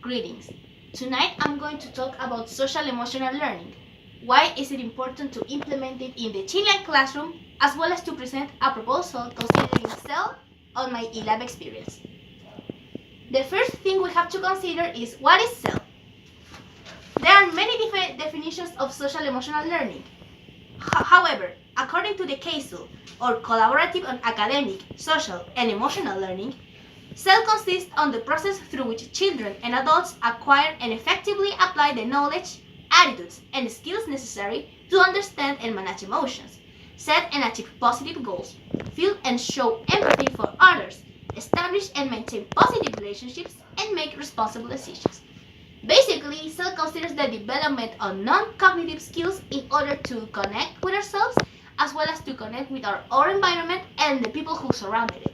Greetings. Tonight I'm going to talk about social emotional learning. Why is it important to implement it in the Chilean classroom, as well as to present a proposal considering CEL on my ELAB experience. The first thing we have to consider is what is CEL? There are many different definitions of social emotional learning. However, according to the CASEL, or Collaborative on Academic, Social, and Emotional Learning, CEL consists on the process through which children and adults acquire and effectively apply the knowledge, attitudes, and skills necessary to understand and manage emotions, set and achieve positive goals, feel and show empathy for others, establish and maintain positive relationships, and make responsible decisions. Basically, CEL considers the development of non-cognitive skills in order to connect with ourselves as well as to connect with our environment and the people who surrounded it.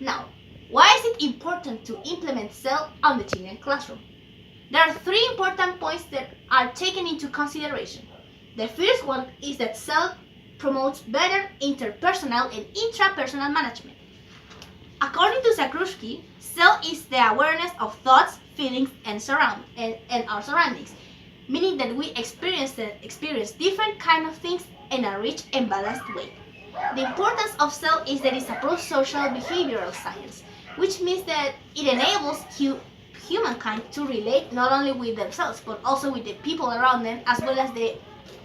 Now, why is it important to implement CEL on the Chilean classroom? There are three important points that are taken into consideration. The first one is that CEL promotes better interpersonal and intrapersonal management. According to Zakruski, CEL is the awareness of thoughts, feelings, and our surroundings, meaning that we experience different kinds of things in a rich and balanced way. The importance of CEL is that it's a pro-social behavioral science, which means that it enables humankind to relate not only with themselves but also with the people around them, as well as the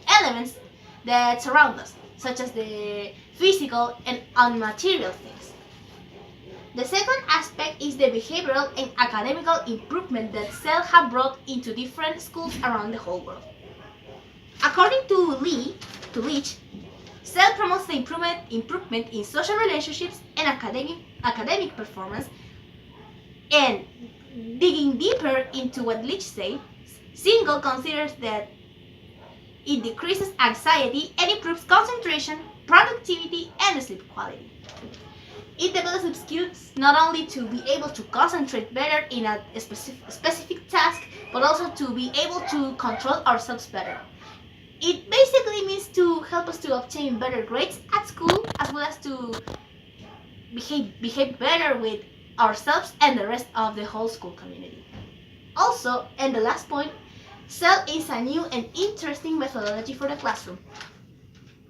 elements that surround us, such as the physical and unmaterial things. The second aspect is the behavioral and academical improvement that CEL have brought into different schools around the whole world. According to Leach, CEL promotes the improvement in social relationships and academic performance. And digging deeper into what Leach says, Single considers that it decreases anxiety and improves concentration, productivity, and sleep quality. It develops skills not only to be able to concentrate better in a specific task, but also to be able to control ourselves better. It basically means to help us to obtain better grades at school, as well as to behave better with ourselves and the rest of the whole school community. Also, and the last point, CEL is a new and interesting methodology for the classroom.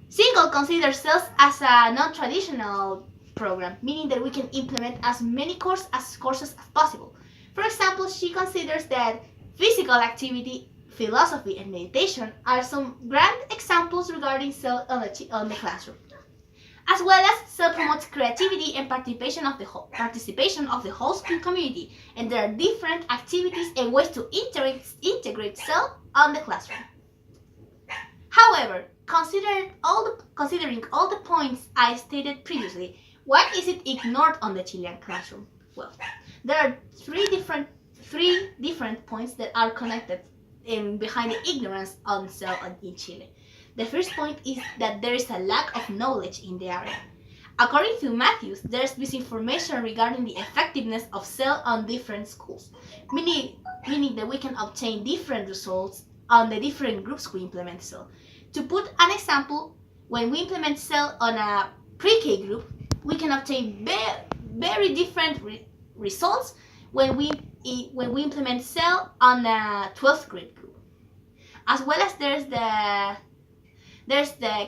Single considers CEL as a non-traditional program, meaning that we can implement as many courses as possible. For example, she considers that physical activity, philosophy, and meditation are some grand examples regarding CEL on the classroom. As well as CEL promotes creativity and participation of the whole school community, and there are different activities and ways to integrate CEL on the classroom. However, considering all the points I stated previously, why is it ignored on the Chilean classroom? Well, there are three different points that are connected behind the ignorance on CEL in Chile. The first point is that there is a lack of knowledge in the area. According to Matthews, there is misinformation regarding the effectiveness of CEL on different schools, meaning that we can obtain different results on the different groups we implement CEL. To put an example, when we implement CEL on a pre-K group, we can obtain very different results when we implement CEL on a 12th grade group. As well as there's the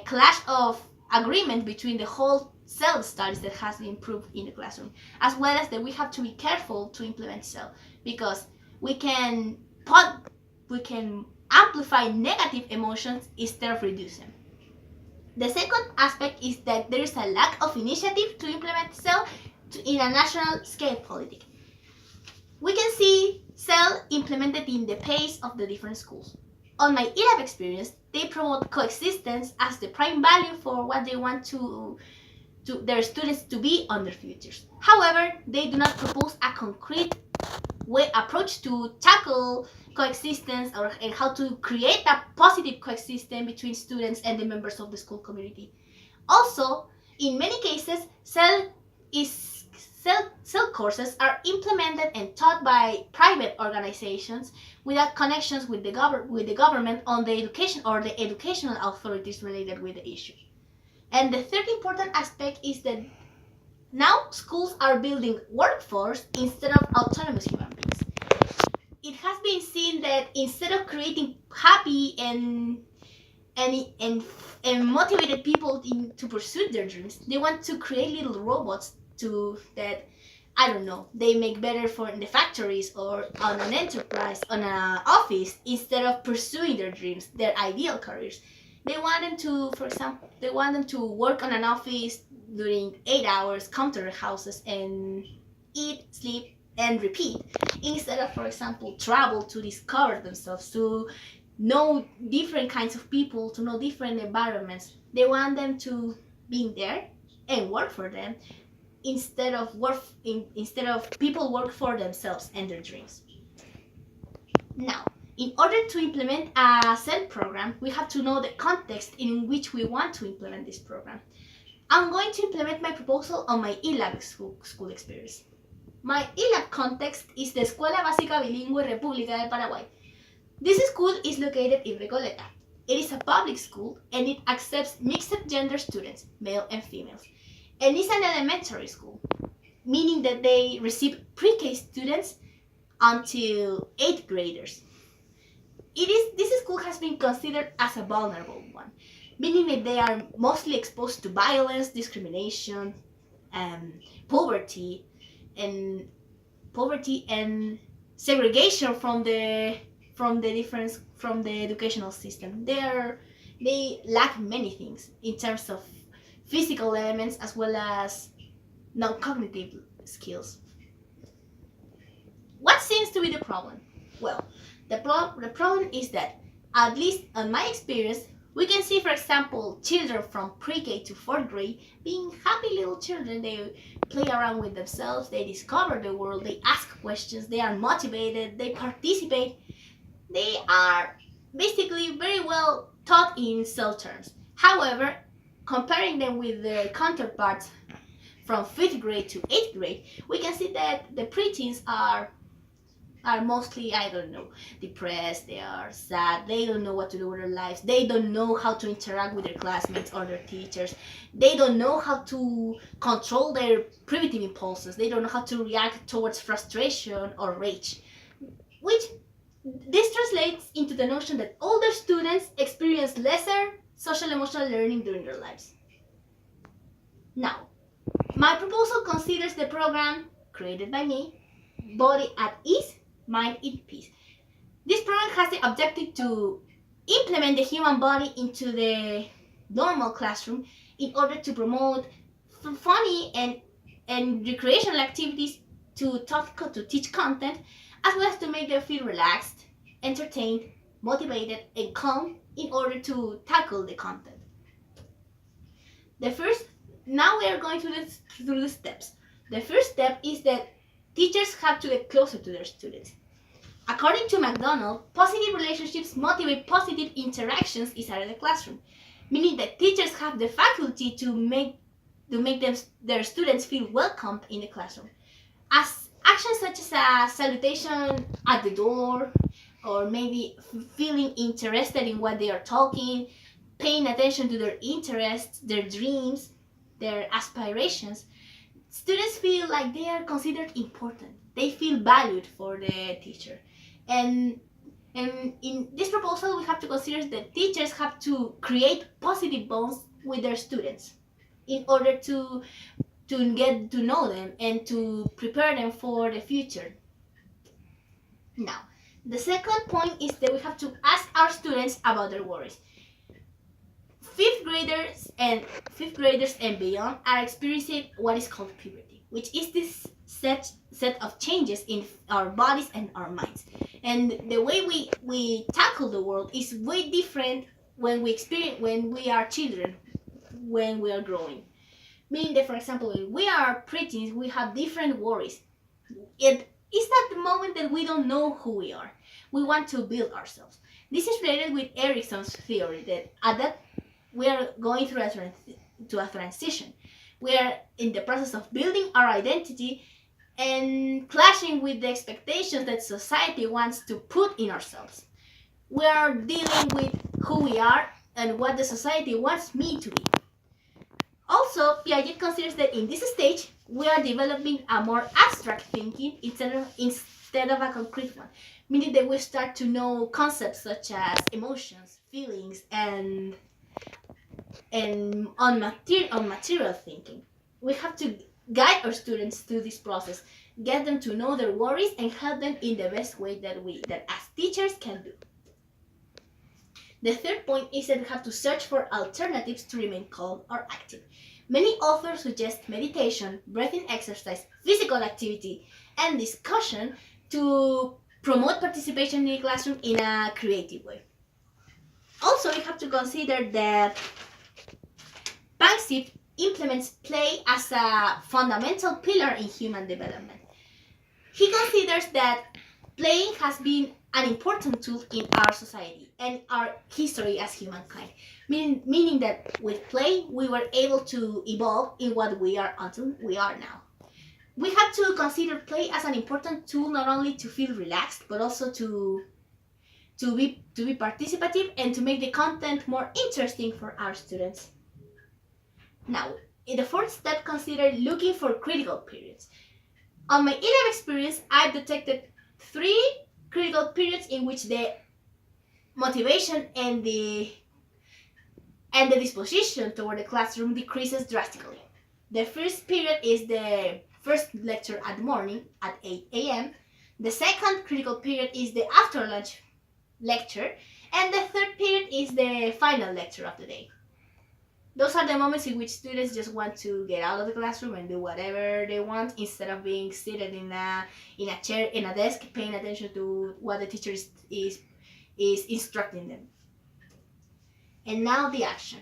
clash of agreement between the whole CEL studies that has been improved in the classroom, as well as that we have to be careful to implement CEL, because we can amplify negative emotions instead of reduce them. The second aspect is that there is a lack of initiative to implement CEL in a national scale politic. We can see CEL implemented in the pace of the different schools. On my ELAB experience, they promote coexistence as the prime value for what they want to their students to be on their futures. However, they do not propose a concrete approach to tackle coexistence and how to create a positive coexistence between students and the members of the school community. Also, in many cases, CEL courses are implemented and taught by private organizations without connections with the government on the education or the educational authorities related with the issue. And the third important aspect is that now schools are building workforce instead of autonomous human beings. instead of creating happy and motivated people to pursue their dreams, they want to create little robots to that, I don't know, they make better for in the factories or on an enterprise, on an office, instead of pursuing their dreams, their ideal careers. They want them to, for example, they want them to work on an office during 8 hours, come to their houses and eat, sleep, and repeat, instead of, for example, travel to discover themselves, to know different kinds of people, to know different environments. They want them to be there and work for them, instead of people work for themselves and their dreams. Now, in order to implement a SEL program, we have to know the context in which we want to implement this program. I'm going to implement my proposal on my ILAB school experience. My ILAB context is the Escuela Básica Bilingüe República del Paraguay. This school is located in Recoleta. It is a public school and it accepts mixed gender students, male and females. And it's an elementary school, meaning that they receive pre-K students until 8th graders. This school has been considered as a vulnerable one, meaning that they are mostly exposed to violence, discrimination, poverty, and segregation from the educational system. They lack many things in terms of physical elements as well as non-cognitive skills. What seems to be the problem? Well, the problem is that, at least in my experience, we can see, for example, children from pre-K to 4th grade being happy little children. They play around with themselves, they discover the world, they ask questions, they are motivated, they participate. They are basically very well taught in SEL terms. However, comparing them with their counterparts from 5th grade to 8th grade, we can see that the preteens are mostly, I don't know, depressed, they are sad, they don't know what to do with their lives, they don't know how to interact with their classmates or their teachers, they don't know how to control their primitive impulses, they don't know how to react towards frustration or rage, which this translates into the notion that older students experience lesser social emotional learning during their lives. Now, my proposal considers the program created by me, Body at Ease, Mind in Peace. This program has the objective to implement the human body into the normal classroom in order to promote funny and recreational activities to teach content, as well as to make them feel relaxed, entertained, motivated, and calm in order to tackle the content. Now we are going through the steps. The first step is that teachers have to get closer to their students. According to McDonald, positive relationships motivate positive interactions inside the classroom, meaning that teachers have the faculty to make their students feel welcomed in the classroom. As actions such as a salutation at the door, or maybe feeling interested in what they are talking, paying attention to their interests, their dreams, their aspirations, students feel like they are considered important. They feel valued for the teacher. And in this proposal, we have to consider that teachers have to create positive bonds with their students in order to get to know them and to prepare them for the future. Now, the second point is that we have to ask our students about their worries. Fifth graders and beyond are experiencing what is called puberty, which is this set of changes in our bodies and our minds. And the way we tackle the world is way different when we are children, when we are growing. Meaning that, for example, when we are preteens, we have different worries. It is at the moment that we don't know who we are. We want to build ourselves. This is related with Erickson's theory that we are going through a transition. We are in the process of building our identity and clashing with the expectations that society wants to put in ourselves. We are dealing with who we are and what the society wants me to be. Also, Piaget considers that in this stage, we are developing a more abstract thinking instead of a concrete one, meaning that we start to know concepts such as emotions, feelings, and on material thinking. We have to guide our students through this process, get them to know their worries, and help them in the best way that as teachers can do. The third point is that we have to search for alternatives to remain calm or active. Many authors suggest meditation, breathing exercise, physical activity, and discussion to promote participation in the classroom in a creative way. Also, we have to consider that Banksy implements play as a fundamental pillar in human development. He considers that playing has been an important tool in our society and our history as humankind, meaning that with play we were able to evolve in what we are until we are now. We have to consider play as an important tool not only to feel relaxed but also to be participative and to make the content more interesting for our students. Now, in the fourth step, consider looking for critical periods. On my E-Lab experience, I've detected 3 critical periods in which the motivation and the disposition toward the classroom decreases drastically. The first period is the first lecture at the morning at 8 a.m. The second critical period is the after lunch lecture, and the third period is the final lecture of the day. Those are the moments in which students just want to get out of the classroom and do whatever they want instead of being seated in a chair, in a desk, paying attention to what the teacher is instructing them. And now the action.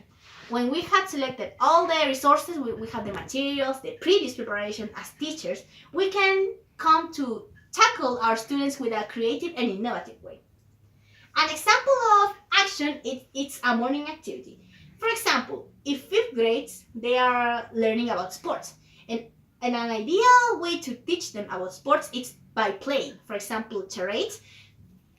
When we had selected all the resources, we have the materials, the previous preparation as teachers, we can come to tackle our students with a creative and innovative way. An example of action it's a morning activity. For example, in 5th grades, they are learning about sports. And an ideal way to teach them about sports is by playing. For example, charades.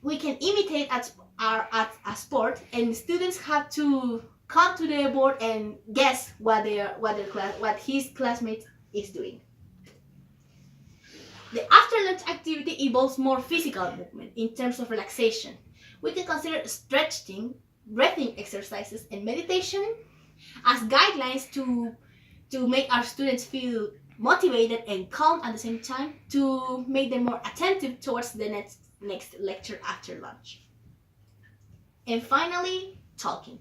We can imitate at a sport, and students have to come to the board and guess what his classmate is doing. The after lunch activity involves more physical movement in terms of relaxation. We can consider stretching, breathing exercises, and meditation as guidelines to make our students feel motivated and calm at the same time, to make them more attentive towards the next lecture after lunch. And finally, talking.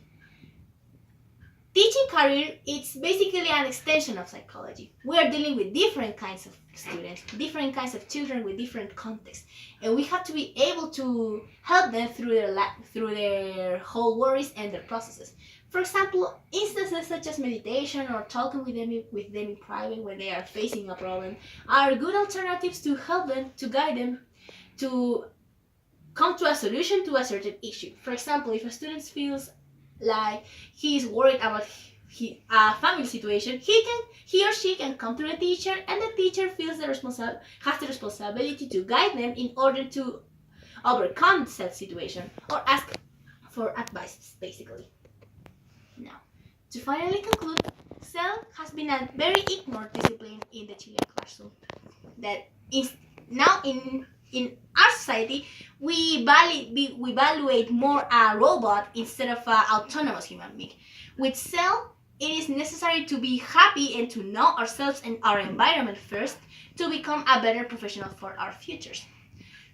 Teaching career is basically an extension of psychology. We are dealing with different kinds of students, different kinds of children with different contexts, and we have to be able to help them through their whole worries and their processes. For example, instances such as meditation or talking with them in private when they are facing a problem are good alternatives to help them, to guide them, to come to a solution to a certain issue. For example, if a student feels like he is worried about a family situation, he or she can come to the teacher, and the teacher has the responsibility to guide them in order to overcome said situation or ask for advice, basically. Now, to finally conclude, CEL has been a very ignored discipline in the Chilean classroom. That is now in our society, we evaluate more a robot instead of an autonomous human being. With CEL, it is necessary to be happy and to know ourselves and our environment first to become a better professional for our futures.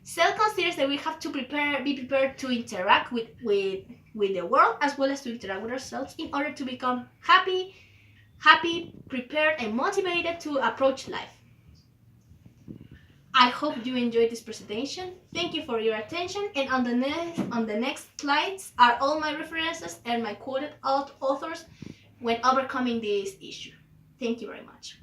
CEL considers that we have to be prepared to interact with the world as well as to interact with ourselves in order to become happy, prepared, and motivated to approach life. I hope you enjoyed this presentation. Thank you for your attention, and on the next slides are all my references and my quoted authors when overcoming this issue. Thank you very much.